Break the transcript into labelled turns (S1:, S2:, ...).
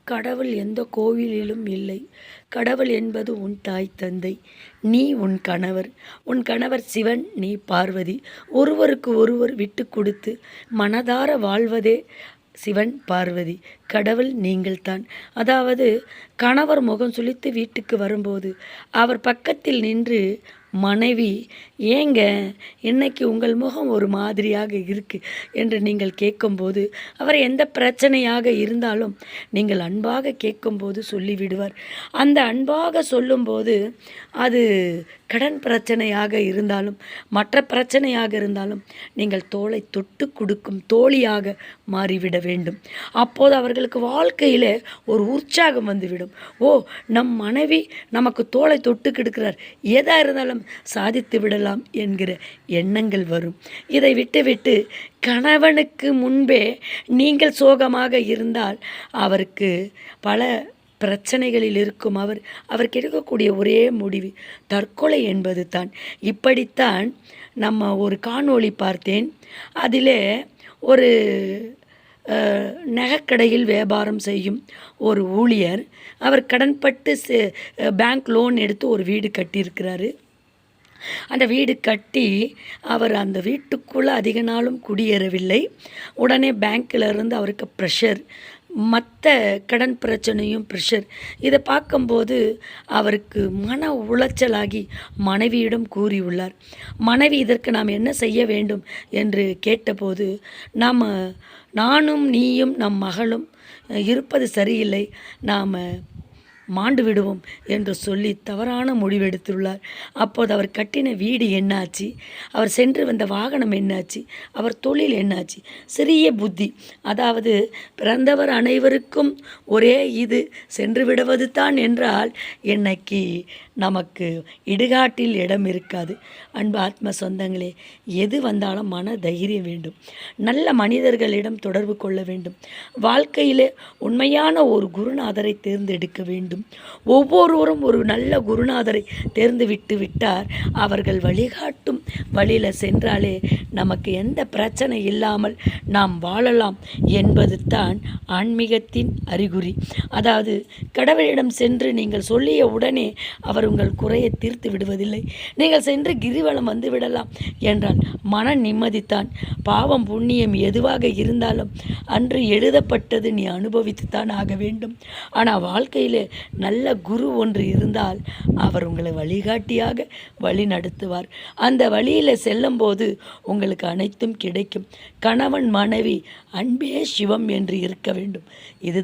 S1: கடவுள் எந்த கோவிலிலும் இல்லை. கடவுள் என்பது உன் தாய் தந்தை. நீ உன் கணவர். உன் கணவர் சிவன், நீ பார்வதி. ஒருவருக்கு ஒருவர் விட்டு கொடுத்து மனதார வாழ்வதே சிவன் பார்வதி. கடவுள் நீங்கள்தான். அதாவது கணவர் முகம் சுளித்து வீட்டுக்கு வரும்போது அவர் பக்கத்தில் நின்று மனைவி, ஏங்க இன்னைக்கு உங்கள் முகம் ஒரு மாதிரியாக இருக்கு என்று நீங்கள் கேட்கும்போது, அவர் எந்த பிரச்சனையாக இருந்தாலும் நீங்கள் அன்பாக கேட்கும்போது சொல்லிவிடுவார். அந்த அன்பாக சொல்லும்போது அது கடன் பிரச்சனையாக இருந்தாலும் மற்ற பிரச்சனையாக இருந்தாலும் நீங்கள் தோளை தொட்டு கொடுக்கும் தோழியாக மாறிவிட வேண்டும். அப்போது அவர்களுக்கு வாழ்க்கையில் ஒரு உற்சாகம் வந்துவிடும். ஓ, நம் மனைவி நமக்கு தோளை தொட்டு கொடுக்கிறார், எதாக இருந்தாலும் சாதித்து விடலாம் என்கிற எண்ணங்கள் வரும். இதை விட்டுவிட்டு கணவனுக்கு முன்பே நீங்கள் சோகமாக இருந்தால் அவருக்கு பல பிரச்சனைகளில் இருக்கும். அவருக்கு எடுக்கக்கூடிய ஒரே முடிவு தற்கொலை என்பது தான். இப்படித்தான் நம்ம ஒரு காணொளி பார்த்தேன். அதிலே ஒரு நகைக்கடையில் வியாபாரம் செய்யும் ஒரு ஊழியர், அவர் கடன்பட்டு பேங்க் லோன் எடுத்து ஒரு வீடு கட்டியிருக்கிறாரு. அந்த வீடு கட்டி அவர் அந்த வீட்டுக்குள்ளே அதிக நாளும் குடியேறவில்லை. உடனே பேங்க்கில் இருந்து அவருக்கு ப்ரெஷர், மற்ற கடன் பிரச்சனையும் ப்ரெஷர். இதை பார்க்கும்போது அவருக்கு மன உளைச்சலாகி மனைவியிடம் கூறியுள்ளார். மனைவி இதற்கு நாம் என்ன செய்ய வேண்டும் என்று கேட்டபோது, நானும் நீயும் நம் மகளும் இருப்பது சரியில்லை, நாம் மாண்டு விடுவோம் என்று சொல்லி தவறான முடிவெடுத்துள்ளார். அப்போது அவர் கட்டின வீடு என்னாச்சு, அவர் சென்று வந்த வாகனம் என்னாச்சு, அவர் தொழில் என்னாச்சு, சிறிய புத்தி. அதாவது பிறந்தவர் அனைவருக்கும் ஒரே இது சென்று விடுவது தான் என்றால் இன்னைக்கு நமக்கு இடுகாட்டில் இடம் இருக்காது. அன்பு ஆத்ம சொந்தங்களே, எது வந்தாலும் மன தைரியம் வேண்டும். நல்ல மனிதர்களிடம் தொடர்பு கொள்ள வேண்டும். வாழ்க்கையிலே உண்மையான ஒரு குருநாதரை தேர்ந்தெடுக்க வேண்டும். ஒவ்வொருவரும் ஒரு நல்ல குருநாதரை தேர்ந்து விட்டார் அவர்கள் வழிகாட்டும் வழியில் சென்றாலே நமக்கு எந்த பிரச்சனை இல்லாமல் நாம் வாழலாம் என்பது தான் ஆன்மீகத்தின் அறிகுறி. அதாவது கடவுளிடம் சென்று நீங்கள் சொல்லிய உடனே அவர் உங்கள் குறையை தீர்த்து விடுவதில்லை. நீங்கள் சென்று கிரிவலம் வந்து விடலாம் என்றால் மன நிம்மதித்தான். பாவம் புண்ணியம் எதுவாக இருந்தாலும் அன்று எழுதப்பட்டது நீ அனுபவித்துத்தான் ஆக வேண்டும். ஆனால் வாழ்க்கையிலே நல்ல குரு ஒன்று இருந்தால் அவர் உங்களை வழிகாட்டியாக வழி நடத்துவார். அந்த வழியில் செல்லும்போது உங்களுக்கு அனைத்தும் கிடைக்கும். கணவன் மனைவி அன்பே சிவம் என்று இருக்க வேண்டும். இது